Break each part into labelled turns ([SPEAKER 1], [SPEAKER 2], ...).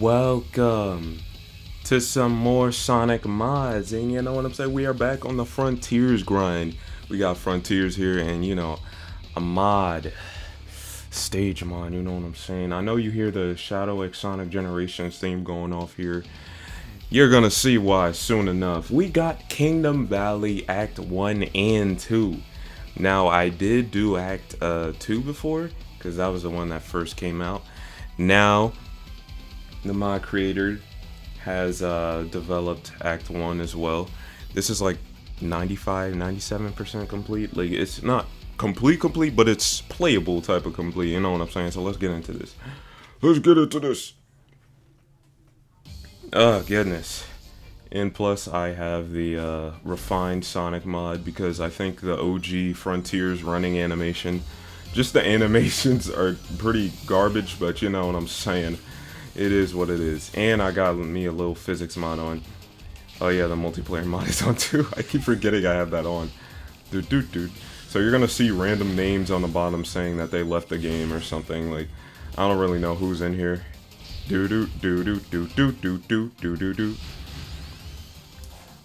[SPEAKER 1] Welcome to some more Sonic mods, and you know what I'm saying? We are back on the Frontiers grind. We got Frontiers here, and a mod, stage mod, you know what I'm saying? I know you hear the Shadow X Sonic Generations theme going off here. You're gonna see why soon enough. We got Kingdom Valley Act 1 and 2. Now, I did do Act 2 before, because that was the one that first came out. Now, the mod creator has developed Act 1 as well. This is like 97% complete. Like, it's not complete, but it's playable type of complete. You know what I'm saying? So let's get into this. Oh, goodness. And plus, I have the refined Sonic mod because I think the OG Frontiers running animation, just the animations are pretty garbage, but you know what I'm saying. It is what it is. And I got me a little physics mod on. Oh yeah, the multiplayer mod is on too. I keep forgetting I have that on. Dude. So you're gonna see random names on the bottom saying that they left the game or something. Like, I don't really know who's in here. Do.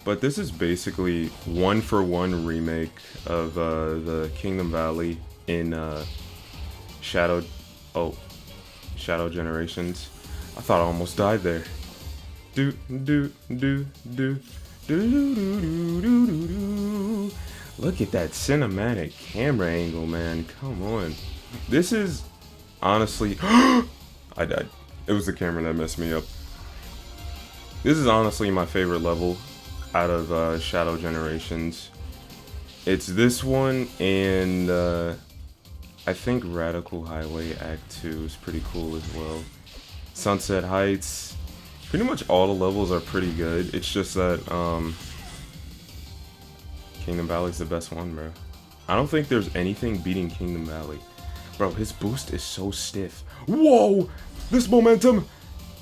[SPEAKER 1] But this is basically one-for-one remake of the Kingdom Valley in Shadow Generations. I thought I almost died there. Do. Look at that cinematic camera angle, man. Come on. This is honestly I died. It was the camera that messed me up. This is honestly my favorite level out of Shadow Generations. It's this one and I think Radical Highway Act 2 is pretty cool as well. Sunset Heights, pretty much all the levels are pretty good. It's just that Kingdom Valley's the best one, bro. I don't think there's anything beating Kingdom Valley. Bro, his boost is so stiff. Whoa! This momentum!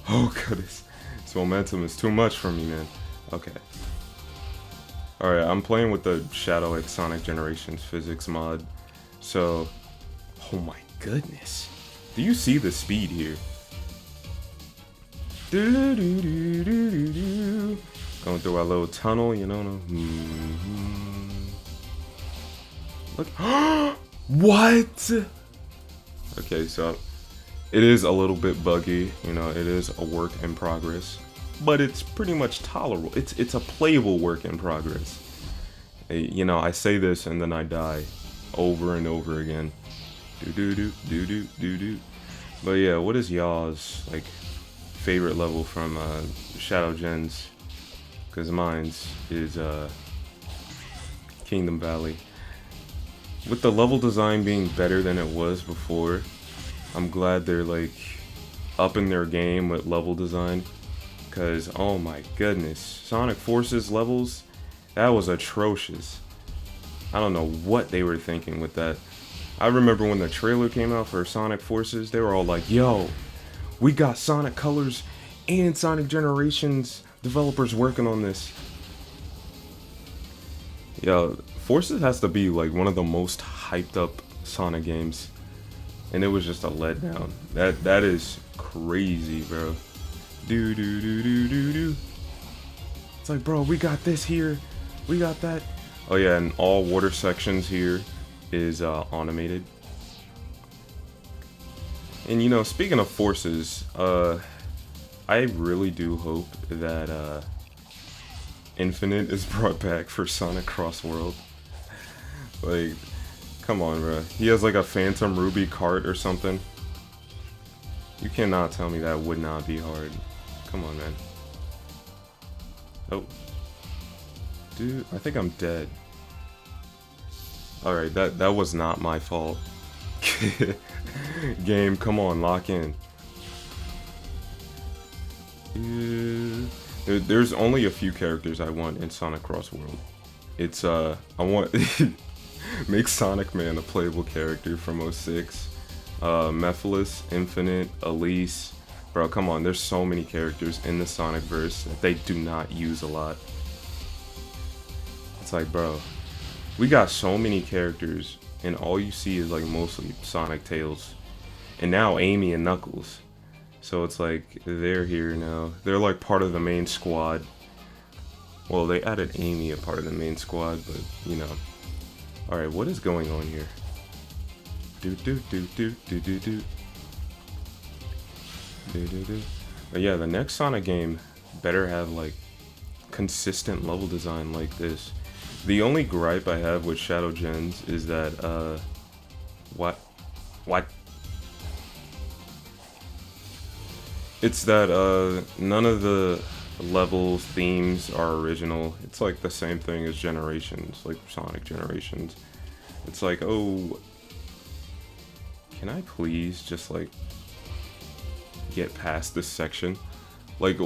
[SPEAKER 1] Oh, goodness. This momentum is too much for me, man. Okay. Alright, I'm playing with the Shadow X Sonic Generations physics mod. So, oh my goodness. Do you see the speed here? Going through our little tunnel, you know. Look. What? Okay, so it is a little bit buggy, you know, it is a work in progress, but it's pretty much tolerable. It's a playable work in progress. You know, I say this and then I die over and over again. But yeah, what is y'all's like favorite level from Shadow Gens? Because mine's is Kingdom Valley. With the level design being better than it was before, I'm glad they're like upping their game with level design. Because oh my goodness, Sonic Forces levels, that was atrocious. I don't know what they were thinking with that. I remember when the trailer came out for Sonic Forces, they were all like, yo, we got Sonic Colors and Sonic Generations developers working on this. Yo, Forces has to be like one of the most hyped up Sonic games. And it was just a letdown. That is crazy, bro. Do. It's like, bro, we got this here. We got that. Oh yeah, and all water sections here is automated. And you know, speaking of Forces, I really do hope that Infinite is brought back for Sonic Cross World. Like, come on, bro. He has like a Phantom Ruby cart or something. You cannot tell me that would not be hard. Come on, man. Oh. Dude, I think I'm dead. Alright, that was not my fault. Game, come on, lock in. There's only a few characters I want in Sonic Cross World. It's, I want... make Sonic Man a playable character from 06. Mephiles, Infinite, Elise. Bro, come on, there's so many characters in the Sonic verse that they do not use a lot. It's like, bro, we got so many characters, and all you see is like mostly Sonic Tails. And now Amy and Knuckles. So it's like they're here now. They're like part of the main squad. Well, they added Amy a part of the main squad, but you know. Alright, what is going on here? Do do do do do do do. Do do do. But yeah, the next Sonic game better have like consistent level design like this. The only gripe I have with Shadow Gens is that what? It's that none of the levels, themes are original. It's like the same thing as Generations, like Sonic Generations. It's like, oh, can I please just like get past this section? Like,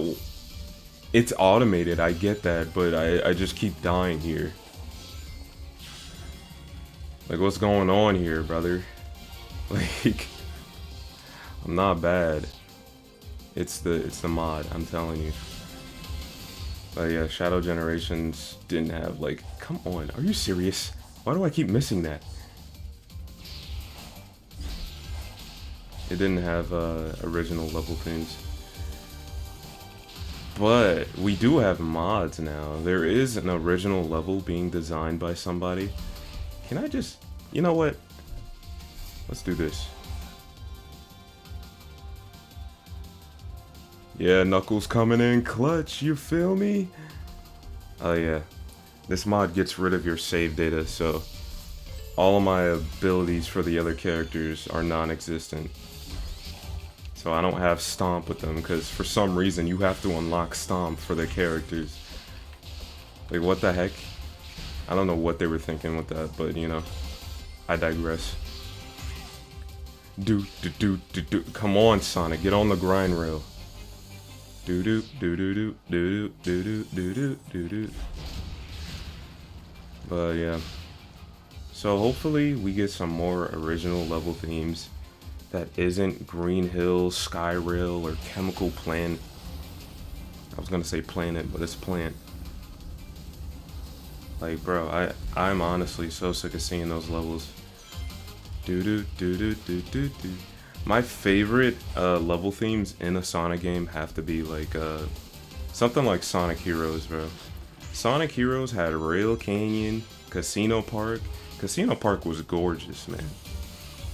[SPEAKER 1] it's automated, I get that, but I just keep dying here. Like, what's going on here, brother? Like, I'm not bad. It's the mod, I'm telling you. But yeah, Shadow Generations didn't have like, come on, are you serious? Why do I keep missing that? It didn't have original level themes. But we do have mods now. There is an original level being designed by somebody. Can I just, you know what? Let's do this. Yeah, Knuckles coming in clutch, you feel me? Oh yeah, this mod gets rid of your save data, so all of my abilities for the other characters are non-existent. So I don't have Stomp with them, because for some reason you have to unlock Stomp for the characters. Like, what the heck? I don't know what they were thinking with that, but you know, I digress. Come on, Sonic, get on the grind rail. Do do do do do do do do do do do do. But yeah, so hopefully we get some more original level themes that isn't Green Hill, Skyrail, or Chemical Plant. I was gonna say planet, but it's plant. Like, bro, I'm honestly so sick of seeing those levels. Do do do do do do do. My favorite level themes in a Sonic game have to be like something like Sonic Heroes, bro. Sonic Heroes had Rail Canyon, Casino Park. Casino Park was gorgeous, man.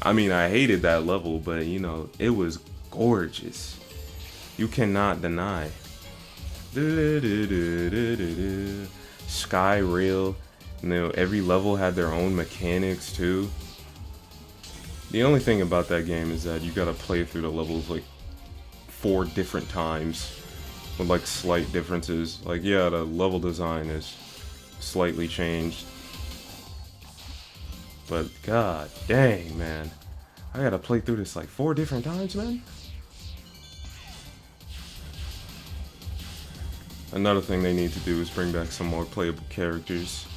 [SPEAKER 1] I mean, I hated that level, but you know, it was gorgeous. You cannot deny. Sky Rail, you know, every level had their own mechanics too. The only thing about that game is that you gotta play through the levels like 4 different times with like slight differences. Like, yeah, the level design is slightly changed, but god dang, man, I gotta play through this like 4 different times, man. Another thing they need to do is bring back some more playable characters.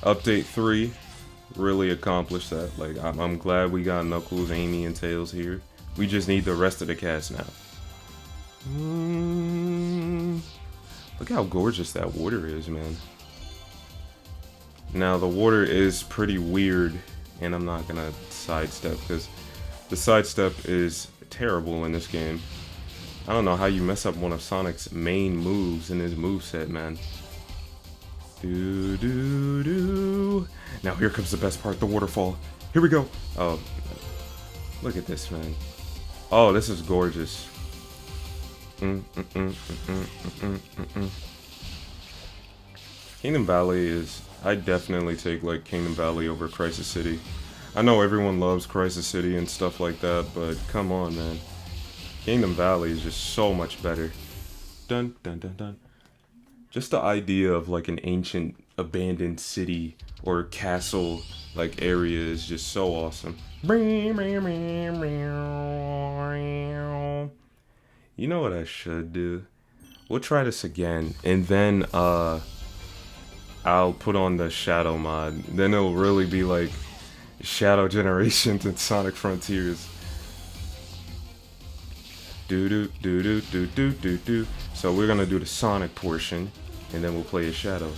[SPEAKER 1] Update 3 really accomplished that. Like, I'm glad we got Knuckles, Amy, and Tails here. We just need the rest of the cast now. Look how gorgeous that water is, man. Now, the water is pretty weird, and I'm not gonna sidestep, because the sidestep is terrible in this game. I don't know how you mess up one of Sonic's main moves in his moveset, man. Do do do. Now here comes the best part, the waterfall. Here we go. Oh, look at this, man. Oh, this is gorgeous. Kingdom Valley is, I definitely take like Kingdom Valley over Crisis City. I know everyone loves Crisis City and stuff like that, but come on, man. Kingdom Valley is just so much better. Dun dun dun dun. Just the idea of like an ancient abandoned city or castle like area is just so awesome. You know what I should do? We'll try this again, and then I'll put on the Shadow mod. Then it'll really be like Shadow Generations and Sonic Frontiers. Do do do do do do do do. So we're gonna do the Sonic portion, and then we'll play a Shadow.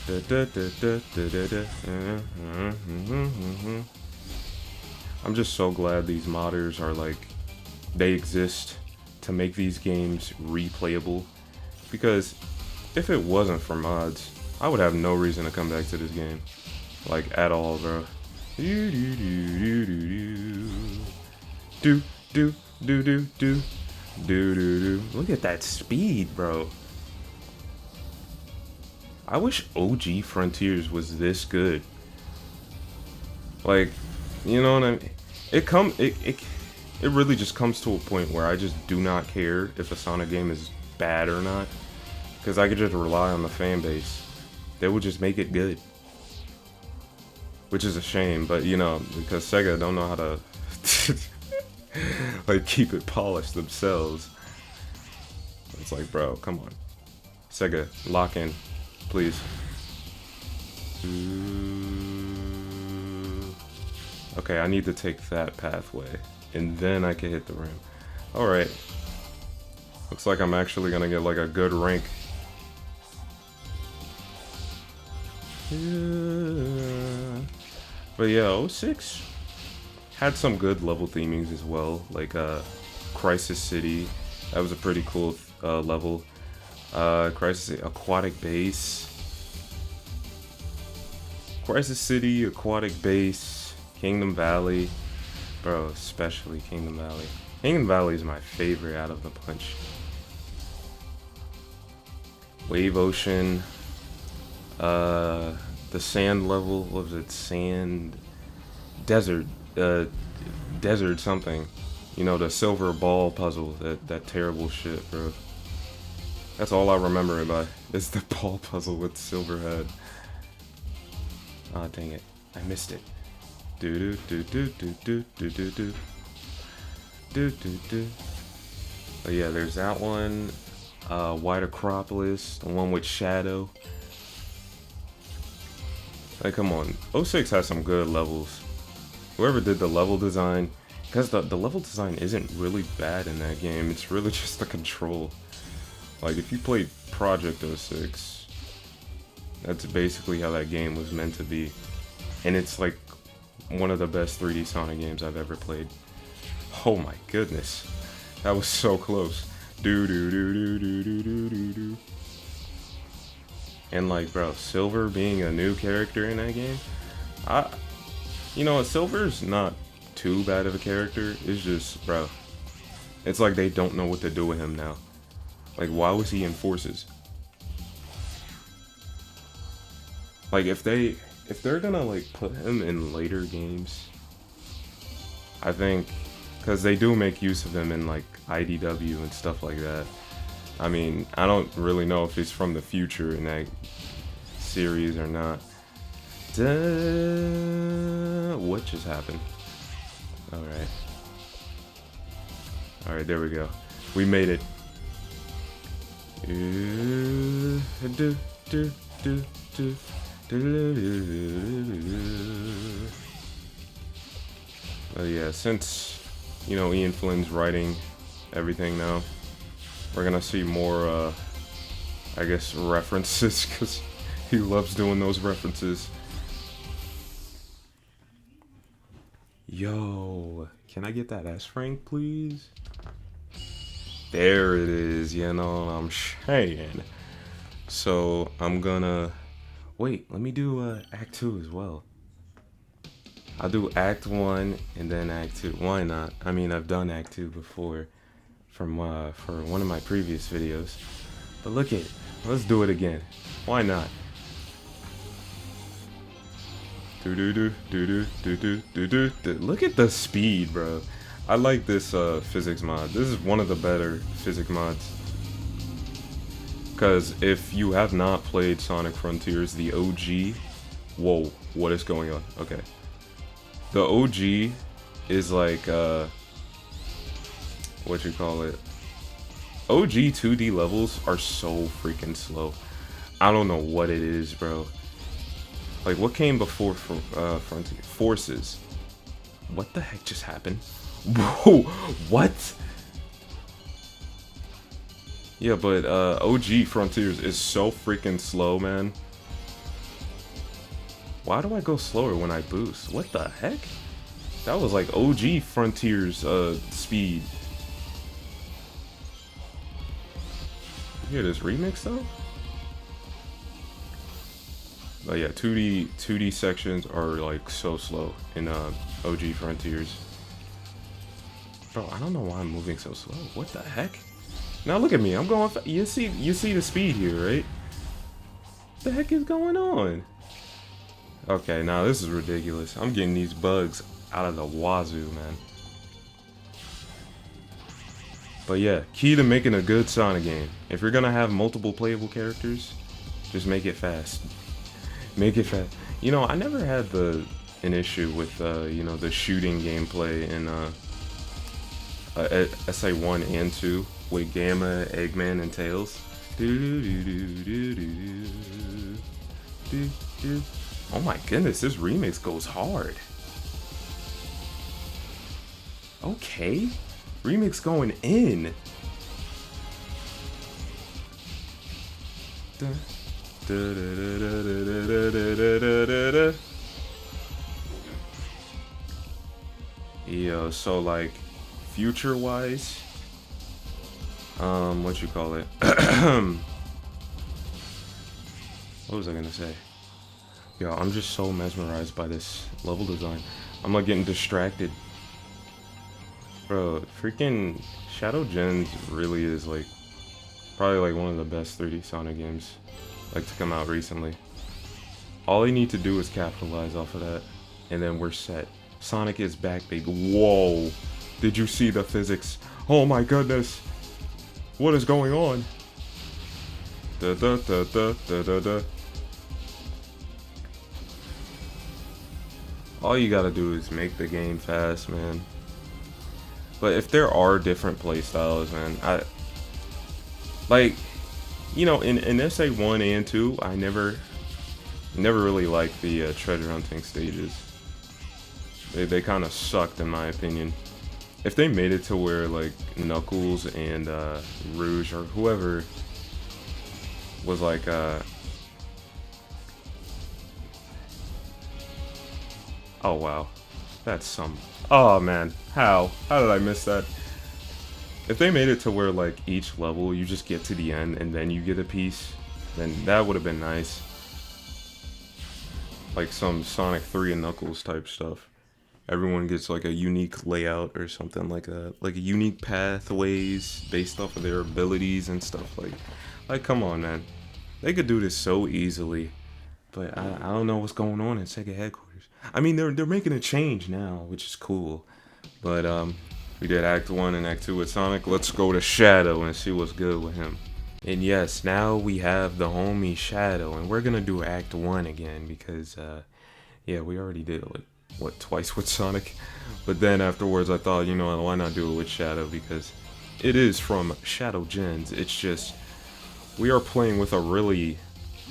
[SPEAKER 1] Da, da, da, da, da, da, da. I'm just so glad these modders are like they exist to make these games replayable. Because if it wasn't for mods, I would have no reason to come back to this game. Like, at all, bro. Do do do do do do do do do do do. Look at that speed, bro. I wish OG Frontiers was this good. Like, you know what I mean? It really just comes to a point where I just do not care if a Sonic game is bad or not, because I could just rely on the fan base. They would just make it good. Which is a shame, but you know, because Sega don't know how to like keep it polished themselves. It's like, bro, come on. Sega, lock in, please. Okay, I need to take that pathway, and then I can hit the rim. Alright. Looks like I'm actually gonna get like a good rank. Yeah. But yeah, 06 had some good level themings as well, like Crisis City. That was a pretty cool level. Crisis Aquatic Base. Crisis City, Aquatic Base, Kingdom Valley. Bro, especially Kingdom Valley. Kingdom Valley is my favorite out of the bunch. Wave Ocean. The sand level, what was it? Sand desert, desert something. You know, the silver ball puzzle, that terrible shit, bro. That's all I remember it by. It's the ball puzzle with silver head. Ah, dang it. I missed it. Do do do do do do do do do do do. Oh yeah, there's that one. White Acropolis, the one with Shadow. Like, come on. 06 has some good levels. Whoever did the level design, because the level design isn't really bad in that game. It's really just the control. Like, if you played Project 06, that's basically how that game was meant to be. And it's like one of the best 3D Sonic games I've ever played. Oh my goodness. That was so close. Do do do do do do do do do. And like, bro, Silver being a new character in that game, you know what, Silver's not too bad of a character. It's just, bro, it's like they don't know what to do with him now. Like, why was he in Forces? Like, if they're gonna like put him in later games, I think, because they do make use of him in like IDW and stuff like that. I mean, I don't really know if he's from the future in that series or not. What just happened? Alright. Alright, there we go. We made it. But yeah, since, you know, Ian Flynn's writing everything now, we're gonna see more, I guess, references, because he loves doing those references. Yo, can I get that S-Rank, please? There it is, you know what I'm saying. So, I'm gonna... Wait, let me do Act 2 as well. I'll do Act 1 and then Act 2. Why not? I mean, I've done Act 2 before from for one of my previous videos. But look it, let's do it again. Why not? Do do do do do do do do do. Look at the speed, bro. I like this physics mod. This is one of the better physics mods. Because if you have not played Sonic Frontiers, the OG... Whoa, what is going on? Okay. The OG is like, what you call it? OG 2D levels are so freaking slow. I don't know what it is, bro. Like, what came before Frontier? Forces. What the heck just happened? Whoa, what? Yeah, but OG Frontiers is so freaking slow, man. Why do I go slower when I boost? What the heck? That was like OG Frontiers speed. hear this remix though? But yeah, 2D sections are like so slow in OG Frontiers. Bro, I don't know why I'm moving so slow. What the heck? Now look at me. I'm going. You see the speed here, right? What the heck is going on? Okay, now this is ridiculous. I'm getting these bugs out of the wazoo, man. But yeah, key to making a good Sonic game. If you're gonna have multiple playable characters, just make it fast. Make it fast. You know, I never had an issue with you know, the shooting gameplay in SA1 and 2 with Gamma, Eggman, and Tails. Oh my goodness, this remix goes hard. Okay, remix going in. Yeah, so like future wise, what you call it? What was I gonna say? Yo, I'm just so mesmerized by this level design. I'm like getting distracted. Bro, freaking Shadow Gens really is like probably like one of the best 3D Sonic games like to come out recently. All you need to do is capitalize off of that, and then we're set. Sonic is back, baby. Whoa! Did you see the physics? Oh my goodness! What is going on? Da da da da da da da. All you gotta do is make the game fast, man. But if there are different playstyles, man, like, you know, in SA1 and 2, I never really liked the treasure hunting stages. They kind of sucked in my opinion. If they made it to where like Knuckles and Rouge or whoever was like oh wow, that's some. Oh man, how did I miss that? If they made it to where like each level you just get to the end and then you get a piece, then that would have been nice. Like some Sonic 3 and Knuckles type stuff. Everyone gets like a unique layout or something, like a unique pathways based off of their abilities and stuff. Like come on, man, they could do this so easily. But I don't know what's going on in Sega headquarters. I mean, they're making a change now, which is cool. But we did Act 1 and Act 2 with Sonic. Let's go to Shadow and see what's good with him. And yes, now we have the homie Shadow, and we're gonna do Act 1 again because yeah, we already did it like what, twice with Sonic. But then afterwards I thought, you know, why not do it with Shadow, because it is from Shadow Gens. It's just we are playing with a really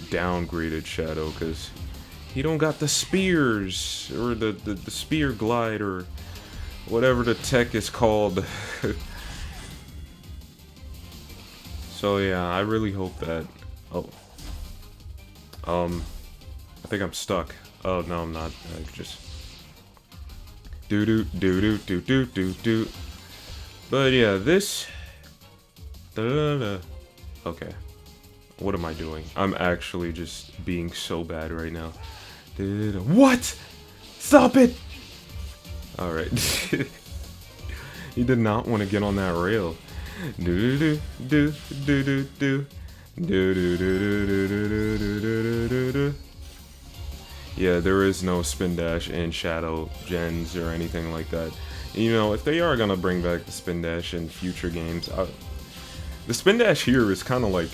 [SPEAKER 1] downgraded Shadow because he don't got the spears or the spear glide or whatever the tech is called. So yeah, I really hope that. Oh, I think I'm stuck. Oh no, I'm not. I just do do do do do do do do. But yeah, this. Da -da -da. Okay. What am I doing? I'm actually just being so bad right now. What? Stop it! Alright. He did not want to get on that rail. Do do do do do do do do do do do do do do do. Yeah, there is no spin dash in Shadow Gens or anything like that. You know, if they are gonna bring back the spin dash in future games, the spin dash here is kind of like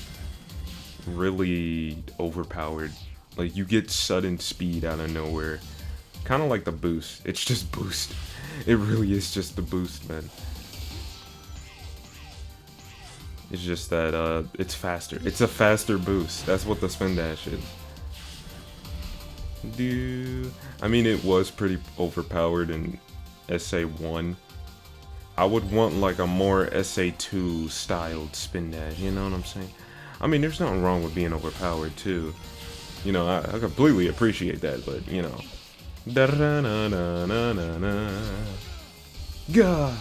[SPEAKER 1] really overpowered. Like you get sudden speed out of nowhere, kind of like the boost. It's just boost. It really is just the boost, man. It's just that it's faster. It's a faster boost. That's what the spin dash is. I mean, it was pretty overpowered in SA1. I would want like a more SA2 styled spin dash, you know what I'm saying? I mean, there's nothing wrong with being overpowered too. You know, I completely appreciate that, but you know. Gah!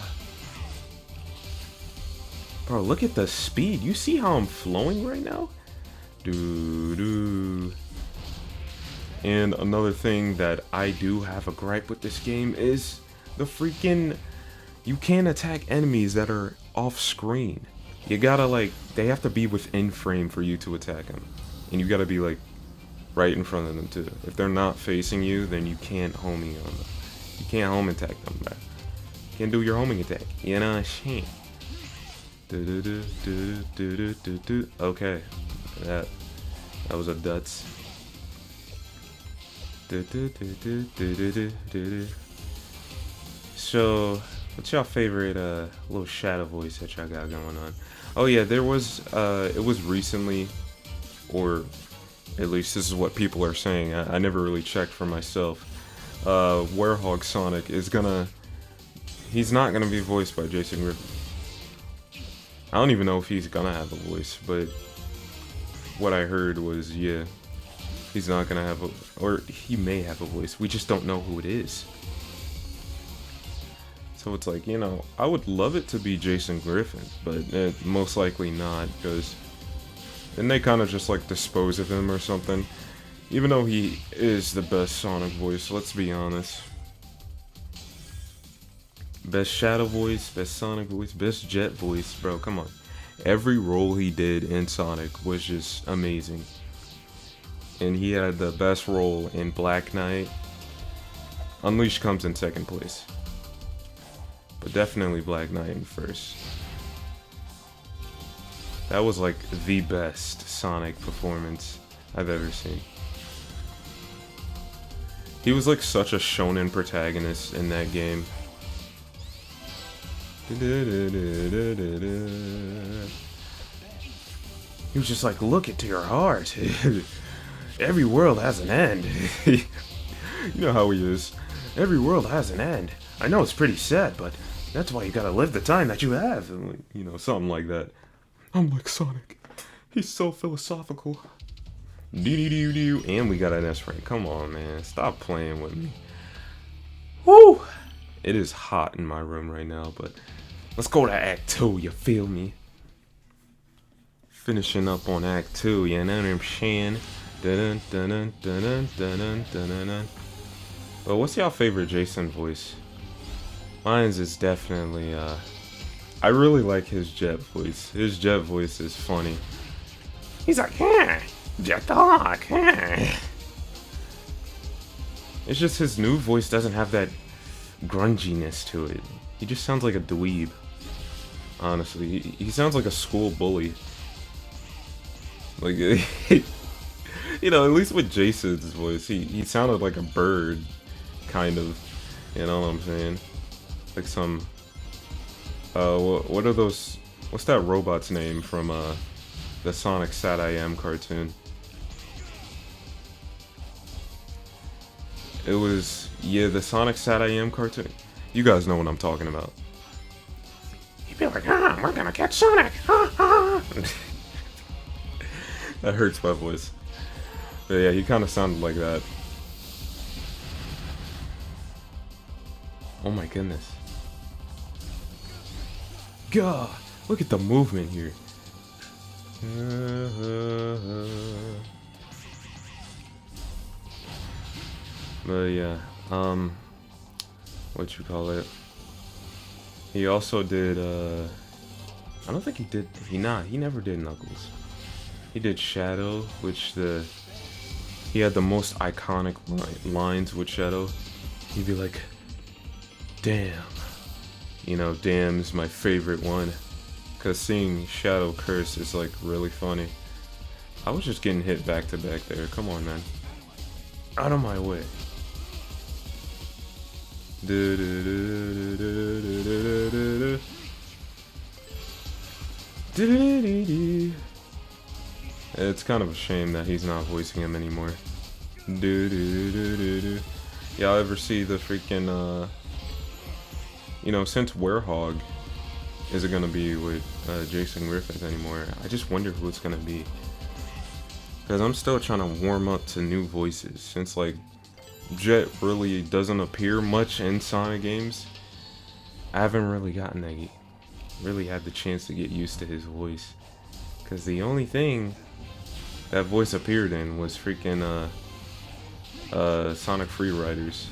[SPEAKER 1] Bro, look at the speed. You see how I'm flowing right now? Doo-doo. And another thing that I do have a gripe with this game is the freaking... You can't attack enemies that are off screen. You gotta, like, they have to be within frame for you to attack them. And you gotta be, like, right in front of them, too. If they're not facing you, then you can't homing on them. You can't home attack them, bro. You can't do your homing attack. You know what I'm saying? Okay. That was a Duts. So, what's y'all favorite little shadow voice that y'all got going on? Oh yeah, there was it was recently, or at least this is what people are saying. I never really checked for myself. Werehog Sonic is he's not gonna be voiced by Jason Griffin. I don't even know if he's gonna have a voice, but what I heard was, yeah, he's not gonna have or he may have a voice. We just don't know who it is. So it's like, you know, I would love it to be Jason Griffin, but most likely not, because then they kind of just like dispose of him or something. Even though he is the best Sonic voice, let's be honest. Best Shadow voice, best Sonic voice, best Jet voice, bro, come on. Every role he did in Sonic was just amazing. And he had the best role in Black Knight. Unleashed comes in second place. But definitely Black Knight in first. That was like the best Sonic performance I've ever seen. He was like such a shonen protagonist in that game. He was just like, look into your heart. Every world has an end. You know how he is. Every world has an end. I know it's pretty sad, but that's why you gotta live the time that you have. And like, you know, something like that. I'm like Sonic. He's so philosophical. And we got an S rank. Come on, man. Stop playing with me. Woo! It is hot in my room right now, but let's go to Act 2, you feel me? Finishing up on Act 2, you know what I'm saying? Dun dun dun dun dun dun dun dun dun. Well, what's y'all favorite Jason voice? Mine's is definitely, I really like his Jet voice. His Jet voice is funny. He's like, Jet Dog, It's just his new voice doesn't have that grunginess to it. He just sounds like a dweeb. Honestly, he sounds like a school bully. Like, you know, at least with Jason's voice, he sounded like a bird, kind of. You know what I'm saying? Like some, what are those? What's that robot's name from the Sonic Sat I Am cartoon? It was, yeah, the Sonic Sat I Am cartoon. You guys know what I'm talking about. He'd be like, we're gonna catch Sonic. That hurts my voice. But yeah, he kind of sounded like that. Oh my goodness. God, look at the movement here. But yeah, what you call it? He also did, I don't think he did, he never did Knuckles. He did Shadow, which he had the most iconic lines with Shadow. He'd be like, damn. You know, damn's my favorite one. Cause seeing Shadow curse is like really funny. I was just getting hit back to back there. Come on, man. Out of my way. It's kind of a shame that he's not voicing him anymore. Y'all ever see the freaking, you know, since Werehog isn't gonna be with Jason Griffith anymore, I just wonder who it's gonna be. Because I'm still trying to warm up to new voices, since like Jet really doesn't appear much in Sonic games. I haven't really gotten really had the chance to get used to his voice. Because the only thing that voice appeared in was freaking Sonic Free Riders.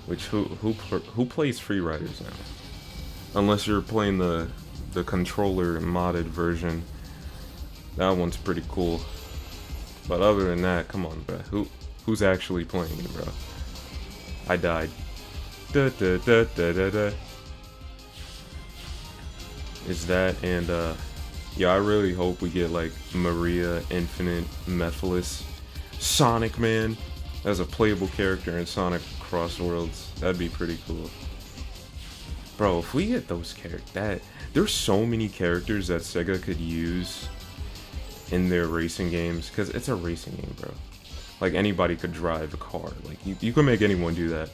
[SPEAKER 1] Which who plays Free Riders now? Unless you're playing the controller modded version. That one's pretty cool. But other than that, come on, bro. Who's actually playing it, bro? I died. Da da da da da da. Is that and yeah, I really hope we get like Maria, Infinite, Mephiles, Sonic Man as a playable character in Sonic Cross Worlds. That'd be pretty cool. Bro, if we get those characters, there's so many characters that Sega could use in their racing games, because it's a racing game, bro. Like, anybody could drive a car. Like, you can make anyone do that.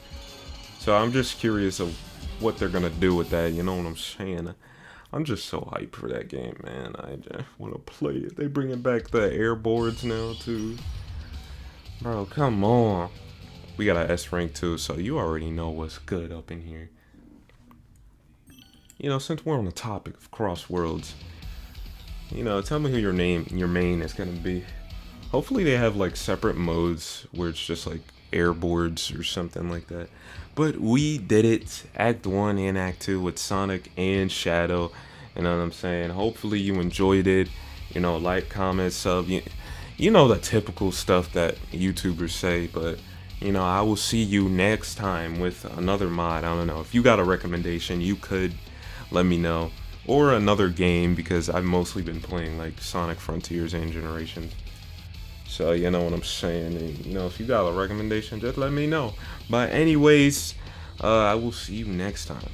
[SPEAKER 1] So I'm just curious of what they're gonna do with that, you know what I'm saying? I'm just so hyped for that game, man. I just want to play it. They bringing back the airboards now, too. Bro, come on. We got a S rank, too, so you already know what's good up in here. You know, since we're on the topic of Cross Worlds, you know, tell me who your main is gonna be. Hopefully they have like separate modes where it's just like airboards or something like that. But we did it, Act 1 and Act 2 with Sonic and Shadow. You know what I'm saying? Hopefully you enjoyed it. You know, like, comment, sub. You know the typical stuff that YouTubers say. But, you know, I will see you next time with another mod. I don't know. If you got a recommendation, you could let me know. Or another game, because I've mostly been playing like Sonic Frontiers and Generations. So you know what I'm saying. And, you know, if you got a recommendation, just let me know. But anyways, I will see you next time.